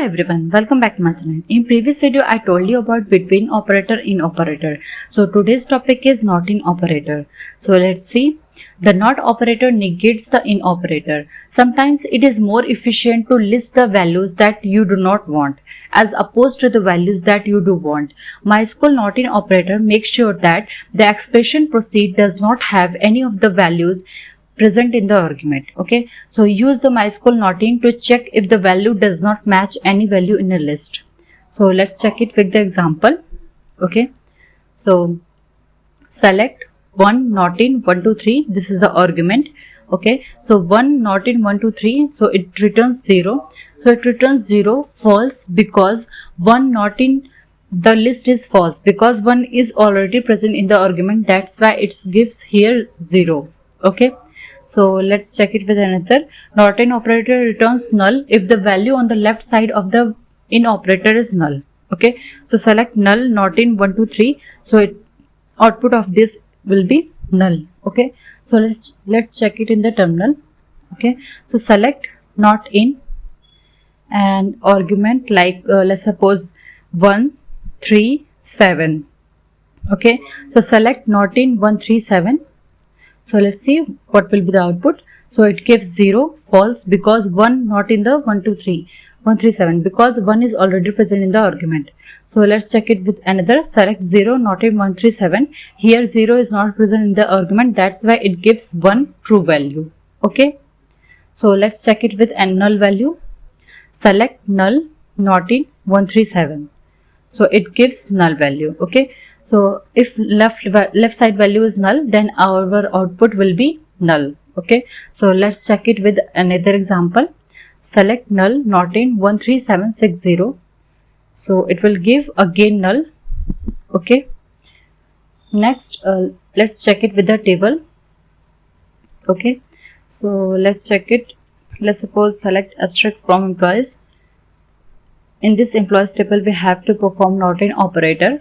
everyone, welcome back to my channel. In previous video I told you about between operator in operator. So today's topic is not in operator. So let's see. The not operator negates the in operator. Sometimes it is more efficient to list the values that you do not want as opposed to the values that you do want. MySQL not in operator makes sure that the expression proceed does not have any of the values present in the argument. Okay, so use the MySQL not in to check if the value does not match any value in a list. So let's check it with the example. Okay, so select 1 not in 1 2 3. This is the argument. Okay, so 1 not in 1 2 3, so it returns 0. So it returns 0 false because 1 not in the list is false because 1 is already present in the argument. That's why it gives here 0. Okay, so let's check it with another. Not in operator returns null if the value on the left side of the in operator is null. Okay, so select null not in 1 2 3. So it output of this will be null. Okay, so let's check it in the terminal. Okay, so select not in and argument like let's suppose 1 3 7. Okay, so select not in 1 3 7. So let's see what will be the output. So it gives 0 false because 1 not in the 1 2 3 1 3 7 because 1 is already present in the argument. So let's check it with another. Select 0 not in 1 3 7. Here 0 is not present in the argument. That's why it gives 1 true value. Okay, so let's check it with a null value. Select null not in 1 3 7. So it gives null value. Okay, so if left side value is null, then our output will be null. Okay, so let's check it with another example. Select null not in 1 3 7 6 0. So it will give again null. Okay, next let's check it with the table. Okay, so let's check it. Let's suppose select asterisk from employees. In this employees table we have to perform not in operator.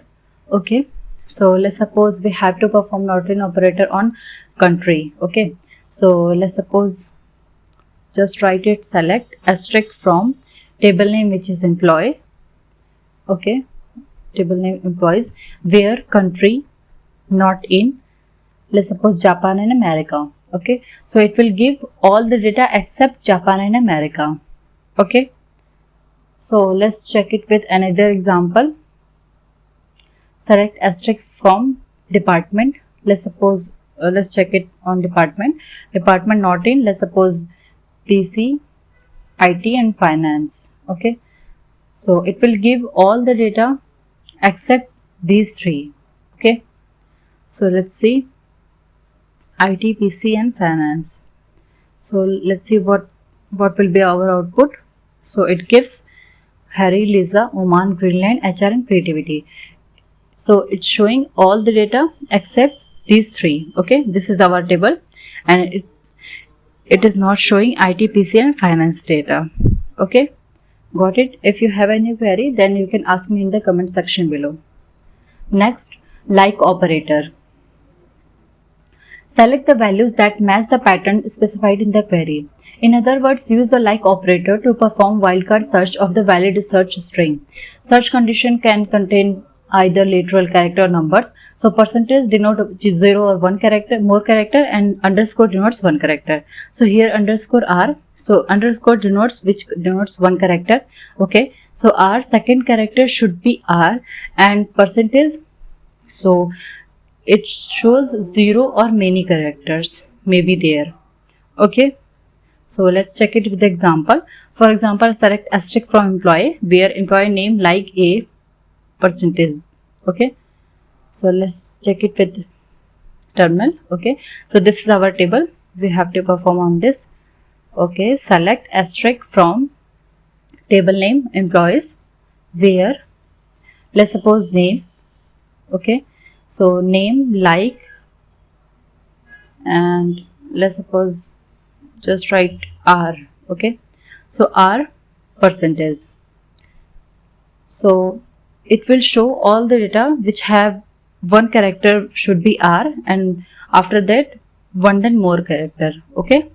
Okay, so let's suppose we have to perform not in operator on country. Okay, so let's suppose just write it. Select asterisk from table name which is employee. Okay, table name employees where country not in, let's suppose Japan and America. Okay, so it will give all the data except Japan and America. Okay, so let's check it with another example. Select asterisk from department. Let's suppose let's check it on department not in, let's suppose PC, IT and finance. Okay, so it will give all the data except these three. Okay, so let's see IT, PC and finance. So let's see what will be our output. So it gives Harry, Lisa, Oman, Greenland, HR and creativity. So it's showing all the data except these three. Okay, this is our table and it is not showing IT, PC and finance data. Okay, got it? If you have any query, then you can ask me in the comment section below. Next, like operator. Select the values that match the pattern specified in the query. In other words, use the like operator to perform wildcard search of the valid search string. Search condition can contain either literal character or numbers. So percentage denote 0 or 1 character, more character, and underscore denotes 1 character. So here underscore R. So underscore denotes 1 character. Okay, so R second character should be R and percentage. So it shows 0 or many characters may be there. Okay, so let's check it with the example. For example, select asterisk from employee where employee name like a percentage. Okay, so let's check it with terminal. Okay, so this is our table. We have to perform on this. Okay, select asterisk from table name employees where, let's suppose name. Okay, so name like and let's suppose just write R. Okay, so R percentage. So it will show all the data which have 1 character should be R and after that 1 then more character. Okay,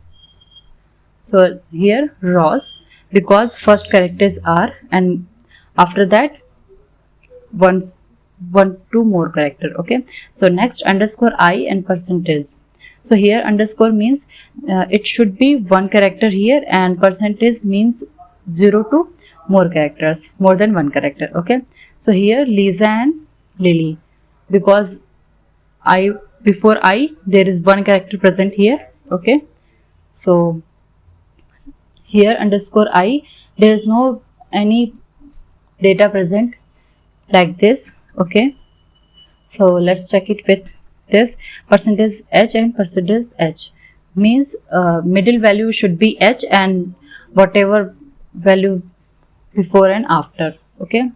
so here rows because first character is R and after that two more character. Okay, so next underscore I and percentage. So here underscore means it should be one character here, and percentage means 0 to more characters, more than one character. Okay, so here Lisa and Lily, because I before I there is one character present here. Okay, so here underscore I, there is no any data present like this. Okay, so let's check it with this percentage h and percentage h means middle value should be h and whatever value before and after. Okay,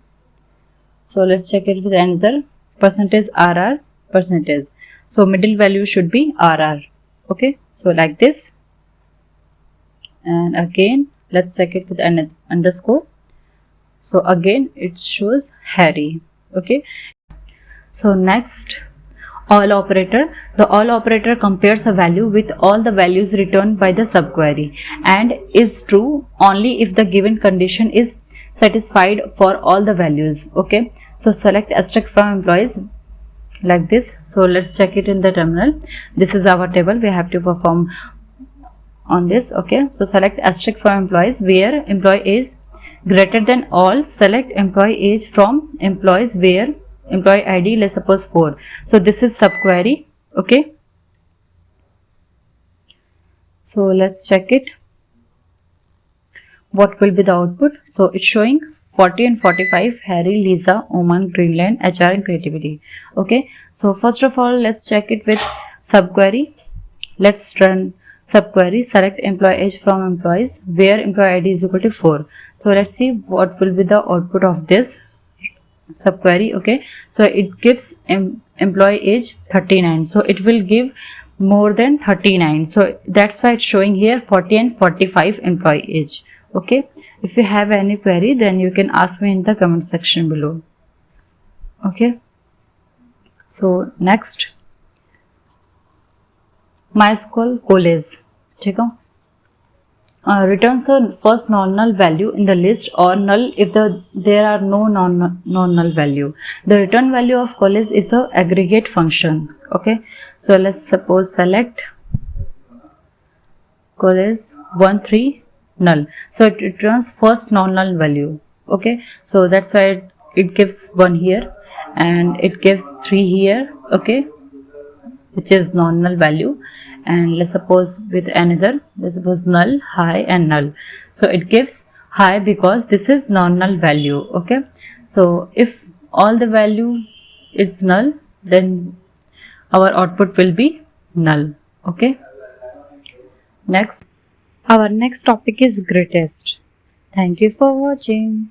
so let's check it with another percentage rr percentage, so middle value should be rr. Okay, so like this, and again let's check it with an underscore, so again it shows Harry. Okay, so next all operator. The all operator compares a value with all the values returned by the subquery and is true only if the given condition is satisfied for all the values. Okay, so select asterisk from employees like this. So let's check it in the terminal. This is our table, we have to perform on this. Okay, so select asterisk from employees where employee is greater than all. Select employee age from employees where employee ID, let's suppose 4. So this is subquery. Okay, so let's check it. What will be the output? So it's showing 40 and 45, Harry, Lisa, Oman, Greenland, HR and creativity. Okay, so first of all let's check it with subquery. Let's run subquery. Select employee age from employees where employee ID is equal to 4. So let's see what will be the output of this subquery. Okay, so it gives employee age 39, so it will give more than 39, so that's why it's showing here 40 and 45 employee age. Okay, if you have any query then you can ask me in the comment section below. Okay, so next MySQL COALESCE. Check out. Returns the first non-null value in the list or null if there are no non-null value. The return value of COALESCE is the aggregate function. Okay, so let's suppose select COALESCE 13 null, so it returns first non-null value. Okay, so that's why it gives 1 here and it gives 3 here. Okay, which is non-null value, and let's suppose with another, let's suppose null, high and null, so it gives high because this is non-null value. Okay, so if all the value is null then our output will be null. Okay, next our next topic is greatest. Thank you for watching.